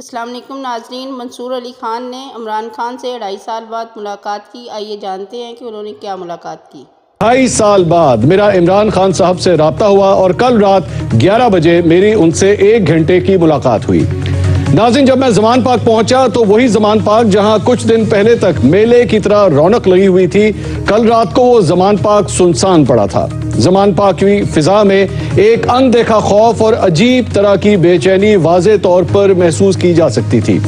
अस्सलाम वालेकुम नाजरीन। मंसूर अली खान ने इमरान खान से 2.5 साल बाद मुलाकात की। आइए जानते हैं कि उन्होंने क्या मुलाकात की। 2.5 साल बाद मेरा इमरान खान साहब से राब्ता हुआ और कल रात 11 बजे मेरी उनसे 1 घंटे की मुलाकात हुई। नाज़रीन, जब मैं ज़मान पाक पहुंचा तो वही ज़मान पाक जहां कुछ दिन पहले तक मेले की तरह रौनक लगी हुई थी, कल रात को वो ज़मान पाक सुनसान पड़ा था। ज़मान पाक की फिजा में एक अनदेखा खौफ और अजीब तरह की बेचैनी वाज़े तौर पर महसूस की जा सकती थी।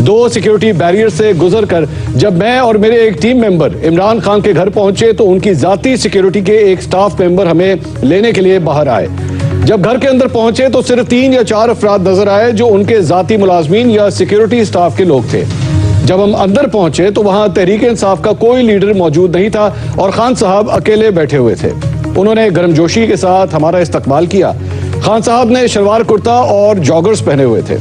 2 सिक्योरिटी बैरियर से गुजर कर जब मैं और मेरे एक टीम मेंबर इमरान खान के घर पहुंचे तो उनकी जाती सिक्योरिटी के एक स्टाफ मेंबर हमें लेने के लिए बाहर आए। जब घर के अंदर पहुंचे तो सिर्फ 3 या 4 अफराद नजर आए जो उनके जाती मुलाजमीन या सिक्योरिटी स्टाफ के लोग थे। जब हम अंदर पहुंचे तो वहां तहरीक इंसाफ का कोई लीडर मौजूद नहीं था और खान साहब अकेले बैठे हुए थे। उन्होंने गर्मजोशी के साथ हमारा इस्तकबाल किया। खान साहब ने शलवार कुर्ता और जॉगर्स पहने हुए थे।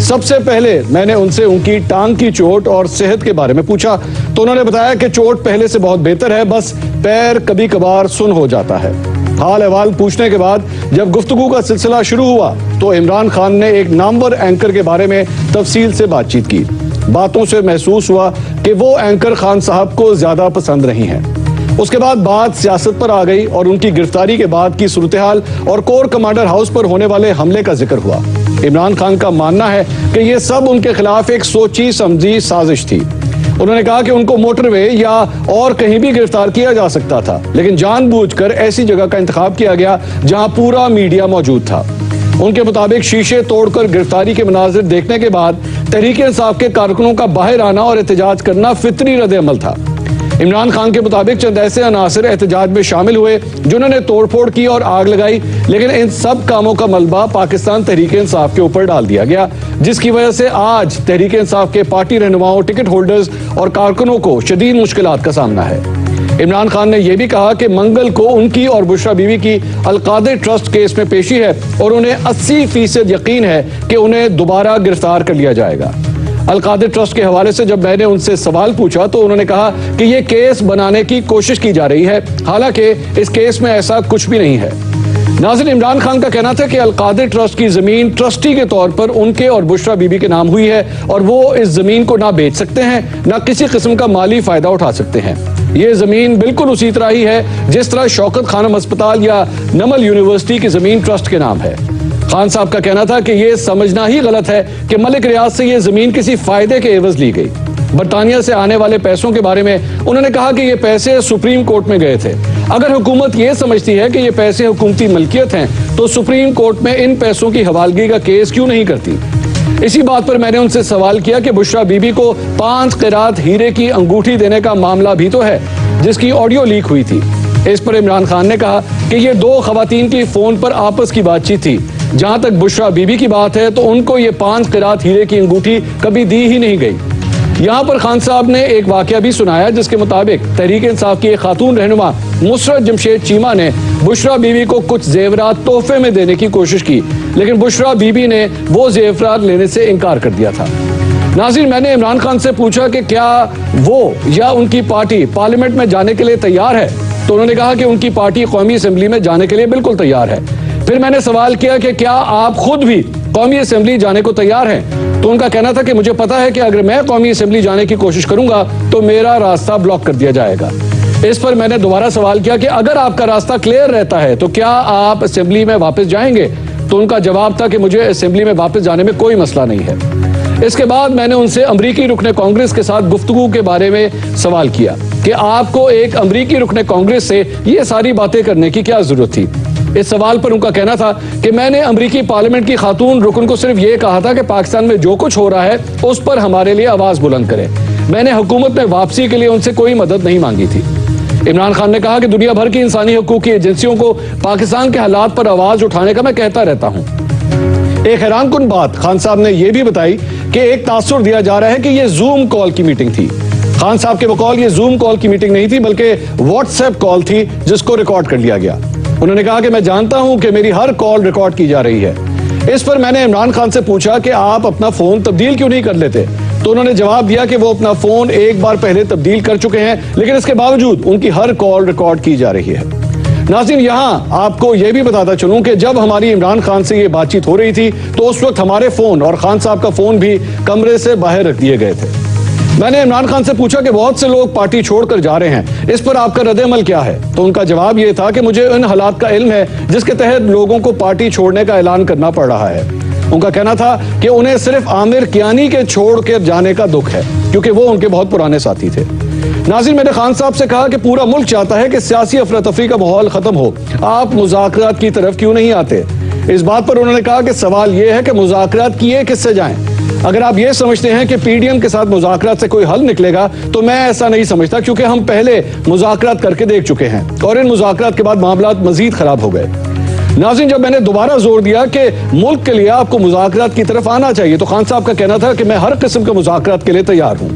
सबसे पहले मैंने उनसे उनकी टांग की चोट और सेहत के बारे में पूछा तो उन्होंने बताया कि चोट पहले से बहुत बेहतर है, बस पैर कभी कभार सुन हो जाता है। हाल अहवाल पूछने के बाद जब गुफ्तगू का सिलसिला शुरू हुआ तो इमरान खान ने एक नामवर एंकर के बारे में तफसील से बातचीत की। बातों से महसूस हुआ कि वो एंकर खान साहब को ज्यादा पसंद नहीं है। उसके बाद बात सियासत पर आ गई और उनकी गिरफ्तारी के बाद की सूरत हाल और कोर कमांडर हाउस पर होने वाले हमले का जिक्र हुआ। इमरान खान का मानना है कि ये सब उनके खिलाफ एक सोची समझी साजिश थी। उन्होंने कहा कि उनको मोटरवे या और कहीं भी गिरफ्तार किया जा सकता था, लेकिन जानबूझकर ऐसी जगह का इंतखाब किया गया जहां पूरा मीडिया मौजूद था। उनके मुताबिक शीशे तोड़कर गिरफ्तारी के मनाजिर देखने के बाद तहरीक इंसाफ के कारकुनों का बाहर आना और एहतजाज करना फितरी रद्द-ए-अमल था। इमरान खान के मुताबिक चंद ऐसे अनासर एहतजाज में शामिल हुए जिन्होंने तोड़फोड़ की और आग लगाई, लेकिन इन सब कामों का मलबा पाकिस्तान तहरीक इंसाफ के ऊपर डाल दिया गया, जिसकी वजह से आज तहरीक इंसाफ के पार्टी रहनुमाओं, टिकट होल्डर्स और कारकुनों को शदीद मुश्किलात का सामना है। इमरान खान ने यह भी कहा कि मंगल को उनकी और बुशरा बीवी की अलकादर ट्रस्ट केस में पेशी है और उन्हें 80% यकीन है कि उन्हें दोबारा गिरफ्तार कर लिया जाएगा। अलकादर ट्रस्ट के हवाले से जब मैंने उनसे सवाल पूछा तो उन्होंने कहा कि यह केस बनाने की कोशिश की जा रही है, हालांकि इस केस में ऐसा कुछ भी नहीं है। नाज़रीन, इमरान खान का कहना था कि अलकादर ट्रस्ट की जमीन ट्रस्टी के तौर पर उनके और बुशरा बीबी के नाम हुई है और वो इस जमीन को ना बेच सकते हैं, ना किसी किस्म का माली फायदा उठा सकते हैं। ये जमीन बिल्कुल उसी तरह ही है जिस तरह शौकत खानम अस्पताल या नमल यूनिवर्सिटी की जमीन ट्रस्ट के नाम है। खान साहब का कहना था कि यह समझना ही गलत है कि मलिक रियाज से यह जमीन किसी फायदे के एवज ली गई। बरतानिया से आने वाले पैसों के बारे में उन्होंने कहा कि ये पैसे सुप्रीम कोर्ट में गए थे। अगर हुकूमत ये समझती है कि ये पैसे हुकूमती मलकियत हैं तो सुप्रीम कोर्ट में इन पैसों की हवालगी का केस क्यों नहीं करती। इसी बात पर मैंने उनसे सवाल किया कि बुशरा बीबी को 5 क़िरात हीरे की अंगूठी देने का मामला भी तो है जिसकी ऑडियो लीक हुई थी। इस पर इमरान खान ने कहा कि ये 2 खवातीन की फोन पर आपस की बातचीत थी। जहां तक बुशरा बीबी की बात है तो उनको ये 5 क़िरात हीरे की अंगूठी कभी दी ही नहीं गई। यहाँ पर खान साहब ने एक वाकया भी सुनाया जिसके मुताबिक तहरीक इंसाफ की एक खातून रहनुमा मुसरत जमशेद चीमा ने बुशरा बीबी को कुछ जेवरात तोहफे में देने की कोशिश की, लेकिन बुशरा बीबी ने वो जेवरात लेने से इनकार कर दिया था। नाज़रीन, मैंने इमरान खान से पूछा कि क्या वो या उनकी पार्टी पार्लियामेंट में जाने के लिए तैयार है, तो उन्होंने कहा कि उनकी पार्टी कौमी असेंबली में जाने के लिए बिल्कुल तैयार है। फिर मैंने सवाल किया कि क्या आप खुद भी कौमी असेंबली जाने को तैयार हैं, तो उनका कहना था कि मुझे पता है कि अगर मैं कौमी असेंबली जाने की कोशिश करूंगा तो मेरा रास्ता ब्लॉक कर दिया जाएगा। इस पर मैंने दोबारा सवाल किया कि अगर आपका रास्ता क्लियर रहता है तो क्या आप असेंबली में वापस जाएंगे, तो उनका जवाब था कि मुझे असेंबली में वापस जाने में कोई मसला नहीं है। इसके बाद मैंने उनसे अमरीकी रुकने कांग्रेस के साथ गुफ्तगू के बारे में सवाल किया कि आपको एक अमरीकी रुकने कांग्रेस से ये सारी बातें करने की क्या जरूरत थी। इस सवाल पर उनका कहना था कि मैंने अमरीकी पार्लियामेंट की खातून रुकन को सिर्फ ये कहा था कि पाकिस्तान में जो कुछ हो रहा है उस पर हमारे लिए आवाज बुलंद करें। मैंने हुकूमत में वापसी के लिए उनसे कोई मदद नहीं मांगी थी। इमरान खान ने कहा कि दुनिया भर की इंसानी हकूक की एजेंसियों को पाकिस्तान के हालात पर आवाज उठाने का मैं कहता रहता हूँ। एक हैरानकुन बात खान साहब ने यह भी बताई कि एक तासुर दिया जा रहा है कि यह जूम कॉल की मीटिंग थी। खान साहब के बकौल ये जूम कॉल की मीटिंग नहीं थी बल्कि व्हाट्सएप कॉल थी जिसको रिकॉर्ड कर लिया गया। उन्होंने कहा कि मैं जानता हूं कि मेरी हर कॉल रिकॉर्ड की जा रही है। इस पर मैंने इमरान खान से पूछा कि आप अपना फोन तब्दील क्यों नहीं कर लेते, तो उन्होंने जवाब दिया कि वो अपना फोन एक बार पहले तब्दील कर चुके हैं, लेकिन इसके बावजूद उनकी हर कॉल रिकॉर्ड की जा रही है। नाज़रीन, यहाँ आपको यह भी बताता चलूं कि जब हमारी इमरान खान से ये बातचीत हो रही थी तो उस वक्त हमारे फोन और खान साहब का फोन भी कमरे से बाहर रख दिए गए थे। मैंने इमरान खान से पूछा कि बहुत से लोग पार्टी छोड़कर जा रहे हैं, इस पर आपका रद्द-ए-अमल क्या है? तो उनका जवाब यह था कि मुझे उन हालात का इल्म है जिसके तहत लोगों को पार्टी छोड़ने का ऐलान करना पड़ रहा है। उनका कहना था कि उन्हें सिर्फ आमिर कियानी के छोड़ कर जाने का दुख है, क्योंकि वो उनके बहुत पुराने साथी थे। नाज़रीन, मैंने खान साहब से कहा कि पूरा मुल्क चाहता है कि सियासी अफरा तफरी का माहौल खत्म हो, आप मुज़ाकरात की तरफ क्यों नहीं आते? इस बात पर उन्होंने कहा कि सवाल यह है कि मुज़ाकरात किए किससे जाएं? अगर आप ये समझते हैं कि पीडीएम के साथ मुज़ाकरात से कोई हल निकलेगा तो मैं ऐसा नहीं समझता, क्योंकि हम पहले मुज़ाकरात करके देख चुके हैं और इन मुज़ाकरात के बाद मामला मजीद खराब हो गए। नाज़रीन, जब मैंने दोबारा जोर दिया कि मुल्क के लिए आपको मुज़ाकरात की तरफ आना चाहिए तो खान साहब का कहना था कि मैं हर किस्म के मुज़ाकरात के लिए तैयार हूं।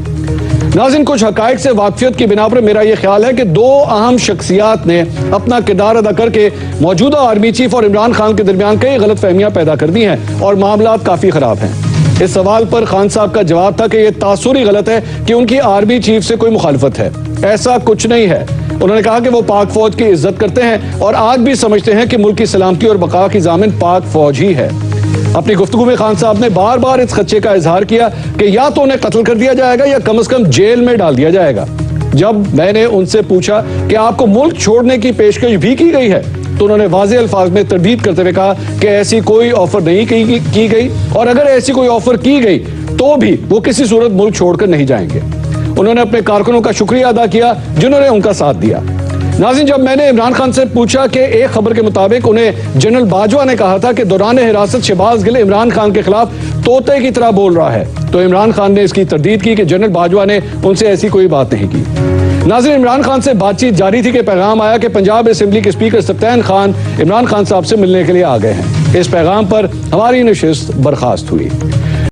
नाज़रीन, कुछ हकायक से वाकफियत की बिना पर मेरा यह ख्याल है कि दो अहम शख्सियात ने अपना किरदार अदा करके मौजूदा आर्मी चीफ और इमरान खान के दरमियान कई गलत फहमियां पैदा कर दी हैं और मामला काफी खराब हैं। इस सवाल पर खान साहब का जवाब था कि यह तासुर ही गलत है कि उनकी आर्मी चीफ से कोई मुखालफत है। ऐसा कुछ नहीं है। उन्होंने कहा कि वो पाक फौज की इज्जत करते हैं और आज भी समझते हैं कि मुल्क की सलामती और बका की जामिन पाक फौज ही है। अपनी गुफ्तगू में खान साहब ने बार बार इस खदशे का इजहार किया कि या तो उन्हें कत्ल कर दिया जाएगा या कम से कम जेल में डाल दिया जाएगा। जब मैंने उनसे पूछा कि आपको मुल्क छोड़ने की पेशकश भी की गई है तो उन्होंने वाज़ेह अल्फाज में तरदीद करते हुए कहा कि ऐसी कोई ऑफर नहीं की गई और अगर ऐसी कोई ऑफर की गई तो भी वो किसी सूरत मुल्क छोड़कर नहीं जाएंगे। उन्होंने अपने कारकुनों का शुक्रिया अदा किया जिन्होंने उनका साथ दिया। नाज़रीन, जब मैंने इमरान खान से पूछा कि एक खबर के मुताबिक उन्हें जनरल बाजवा ने कहा था कि दौरान हिरासत शहबाज गिल इमरान खान के खिलाफ तोते की तरह बोल रहा है, तो इमरान खान ने इसकी तरदीद की कि जनरल बाजवा ने उनसे ऐसी कोई बात नहीं की। नाज़रीन, इमरान खान से बातचीत जारी थी कि पैगाम आया कि पंजाब असेंबली के स्पीकर सफ्तान खान इमरान खान साहब से मिलने के लिए आ गए हैं। इस पैगाम पर हमारी नशिस्त बर्खास्त हुई।